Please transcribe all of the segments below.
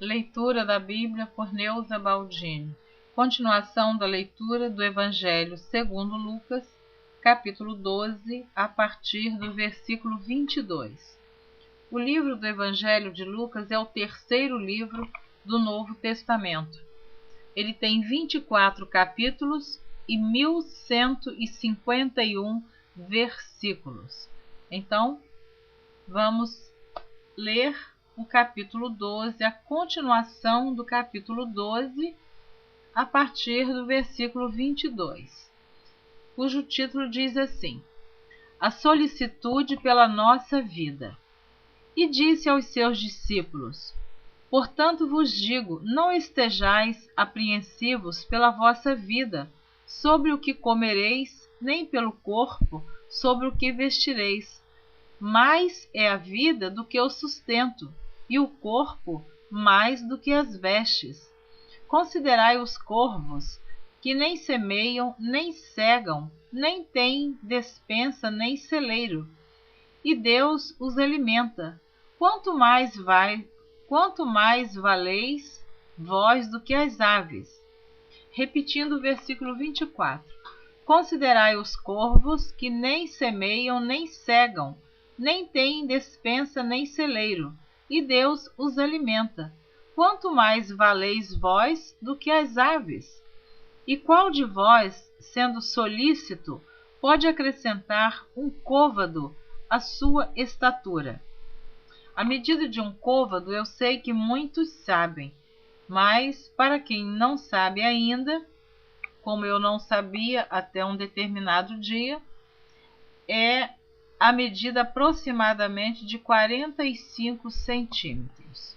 Leitura da Bíblia por Neuza Baldini. Continuação da leitura do Evangelho segundo Lucas, capítulo 12, a partir do versículo 22. O livro do Evangelho de Lucas é o terceiro livro do Novo Testamento. Ele tem 24 capítulos e 1151 versículos. Então, vamos ler o capítulo 12, a continuação do capítulo 12, a partir do versículo 22, cujo título diz assim: A solicitude pela nossa vida. E disse aos seus discípulos: Portanto vos digo, não estejais apreensivos pela vossa vida, sobre o que comereis, nem pelo corpo, sobre o que vestireis. Mais é a vida do que o sustento, e o corpo mais do que as vestes. Considerai os corvos, que nem semeiam, nem cegam, nem têm despensa, nem celeiro, e Deus os alimenta. Quanto mais valeis vós do que as aves. Repetindo o versículo 24. Considerai os corvos, que nem semeiam, nem cegam, nem têm despensa, nem celeiro, e Deus os alimenta. Quanto mais valeis vós do que as aves? E qual de vós, sendo solícito, pode acrescentar um côvado à sua estatura? A medida de um côvado eu sei que muitos sabem, mas para quem não sabe ainda, como eu não sabia até um determinado dia, é a medida aproximadamente de 45 centímetros.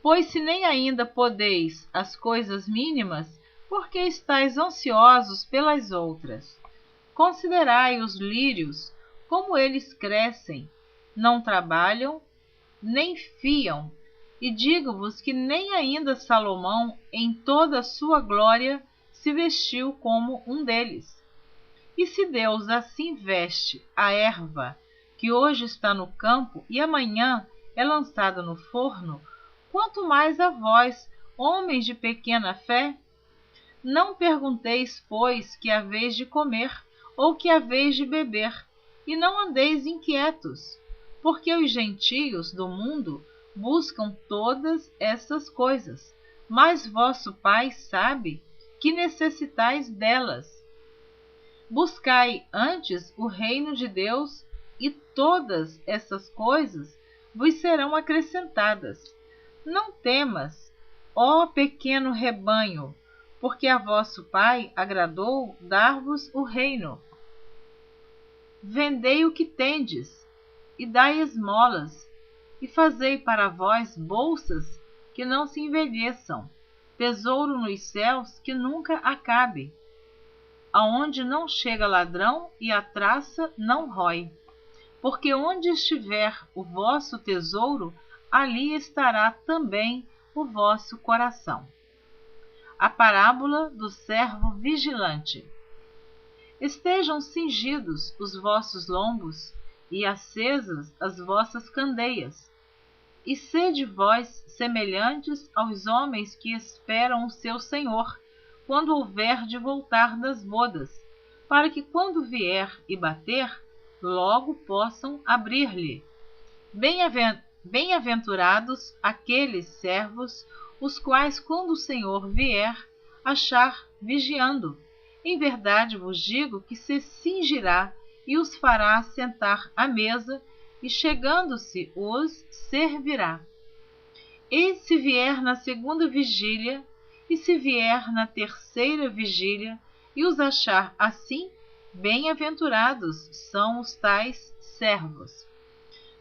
Pois se nem ainda podeis as coisas mínimas, por que estáis ansiosos pelas outras? Considerai os lírios, como eles crescem, não trabalham, nem fiam, e digo-vos que nem ainda Salomão, em toda a sua glória, se vestiu como um deles. E se Deus assim veste a erva, que hoje está no campo e amanhã é lançada no forno, quanto mais a vós, homens de pequena fé? Não pergunteis, pois, que haveis de comer, ou que haveis de beber, e não andeis inquietos, porque os gentios do mundo buscam todas essas coisas, mas vosso Pai sabe que necessitais delas. Buscai antes o reino de Deus, e todas essas coisas vos serão acrescentadas. Não temas, ó pequeno rebanho, porque a vosso Pai agradou dar-vos o reino. Vendei o que tendes, e dai esmolas, e fazei para vós bolsas que não se envelheçam, tesouro nos céus que nunca acabe, aonde não chega ladrão e a traça não rói. Porque onde estiver o vosso tesouro, ali estará também o vosso coração. A parábola do servo vigilante. Estejam cingidos os vossos lombos e acesas as vossas candeias, e sede vós semelhantes aos homens que esperam o seu Senhor, quando houver de voltar das bodas, para que quando vier e bater, logo possam abrir-lhe. Bem-aventurados aqueles servos, os quais, quando o Senhor vier, achar vigiando. Em verdade vos digo que se cingirá e os fará sentar à mesa, e chegando-se os servirá. E se vier na segunda vigília, e se vier na terceira vigília, e os achar assim, bem-aventurados são os tais servos.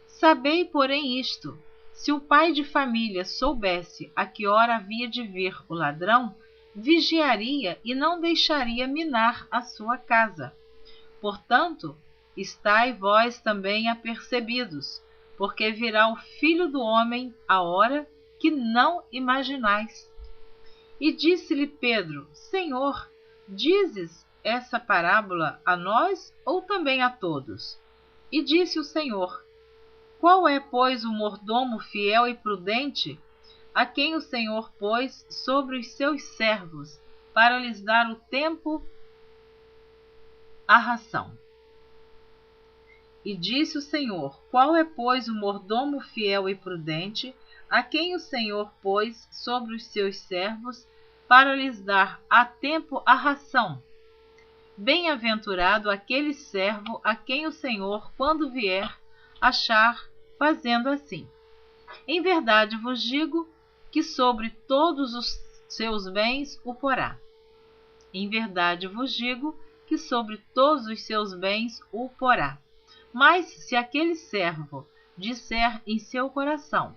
Sabei, porém, isto: se o pai de família soubesse a que hora havia de vir o ladrão, vigiaria e não deixaria minar a sua casa. Portanto, estai vós também apercebidos, porque virá o Filho do Homem a hora que não imaginais. E disse-lhe Pedro: Senhor, dizes essa parábola a nós ou também a todos? E disse o Senhor: Qual é, pois, o mordomo fiel e prudente, a quem o Senhor pôs sobre os seus servos, para lhes dar o tempo, a ração. E disse o Senhor: qual é, pois, o mordomo fiel e prudente, a quem o Senhor pôs sobre os seus servos, para lhes dar a tempo a ração? Bem-aventurado aquele servo a quem o Senhor, quando vier, achar fazendo assim. Em verdade vos digo que sobre todos os seus bens o porá. Em verdade vos digo que sobre todos os seus bens o porá. Mas se aquele servo disser em seu coração: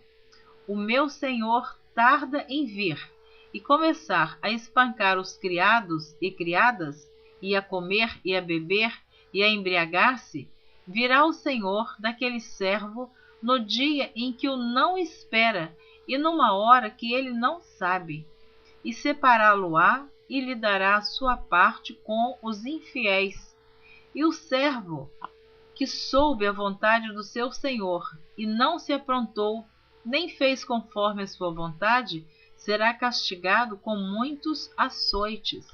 o meu senhor tarda em vir, e começar a espancar os criados e criadas, e a comer e a beber, e a embriagar-se, virá o senhor daquele servo no dia em que o não espera, e numa hora que ele não sabe, e separá-lo-á, e lhe dará a sua parte com os infiéis. E o servo que soube a vontade do seu senhor, e não se aprontou, nem fez conforme a sua vontade, será castigado com muitos açoites.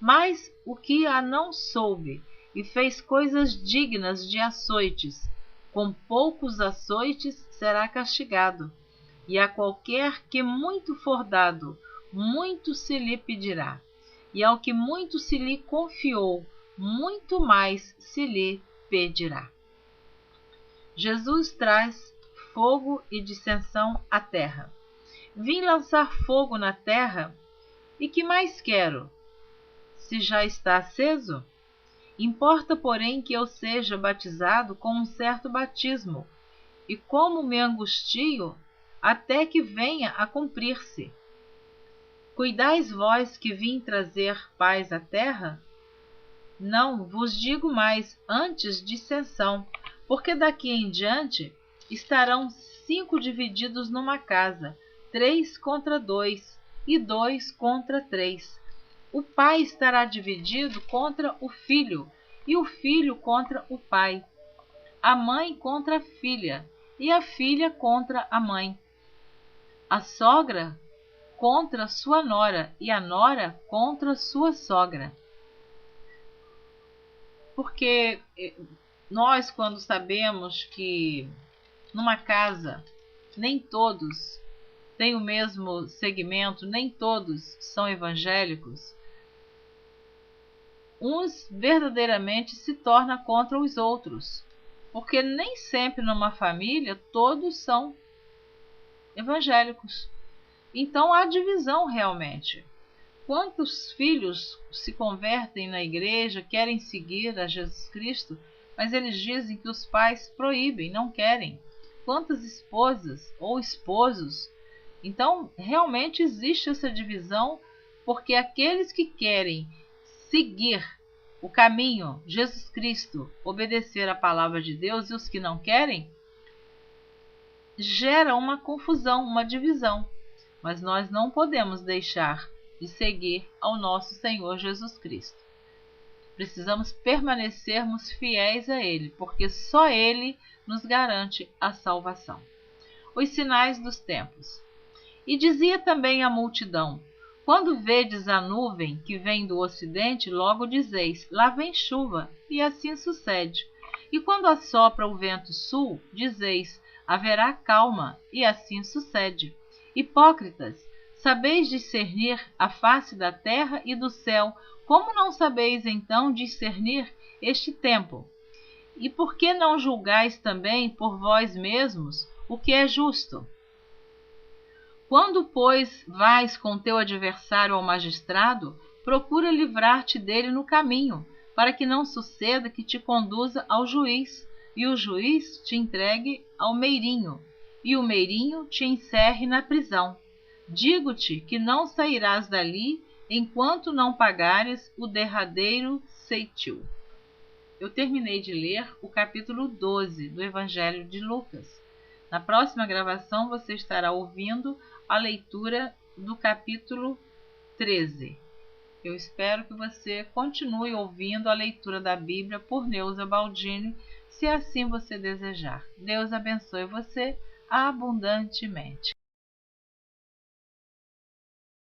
Mas o que a não soube, e fez coisas dignas de açoites, com poucos açoites será castigado. E a qualquer que muito for dado, muito se lhe pedirá. E ao que muito se lhe confiou, muito mais se lhe pedirá. Jesus traz fogo e dissensão à terra. Vim lançar fogo na terra, e que mais quero, se já está aceso? Importa, porém, que eu seja batizado com um certo batismo, e como me angustio, até que venha a cumprir-se. Cuidais vós que vim trazer paz à terra? Não vos digo mais antes dissensão, porque daqui em diante estarão 5 divididos numa casa, 3 contra 2, e 2 contra 3. O pai estará dividido contra o filho, e o filho contra o pai, a mãe contra a filha, e a filha contra a mãe, a sogra contra sua nora, e a nora contra sua sogra. Porque nós, quando sabemos que numa casa nem todos têm o mesmo segmento, nem todos são evangélicos, uns verdadeiramente se tornam contra os outros, porque nem sempre numa família todos são evangélicos. Então há divisão realmente. Quantos filhos se convertem na igreja, querem seguir a Jesus Cristo, mas eles dizem que os pais proíbem, não querem. Quantas esposas ou esposos. Então, realmente existe essa divisão, porque aqueles que querem seguir o caminho, Jesus Cristo, obedecer a palavra de Deus, e os que não querem, gera uma confusão, uma divisão. Mas nós não podemos deixar de seguir ao nosso Senhor Jesus Cristo. Precisamos permanecermos fiéis a Ele, porque só Ele nos garante a salvação. Os sinais dos tempos. E dizia também a multidão: quando vedes a nuvem que vem do ocidente, logo dizeis: lá vem chuva, e assim sucede. E quando assopra o vento sul, dizeis: haverá calma, e assim sucede. Hipócritas, sabeis discernir a face da terra e do céu, como não sabeis então discernir este tempo? E por que não julgais também por vós mesmos o que é justo? Quando, pois, vais com teu adversário ao magistrado, procura livrar-te dele no caminho, para que não suceda que te conduza ao juiz, e o juiz te entregue ao meirinho, e o meirinho te encerre na prisão. Digo-te que não sairás dali enquanto não pagares o derradeiro ceitil. Eu terminei de ler o capítulo 12 do Evangelho de Lucas. Na próxima gravação você estará ouvindo a leitura do capítulo 13. Eu espero que você continue ouvindo a leitura da Bíblia por Neuza Baldini, se assim você desejar. Deus abençoe você abundantemente.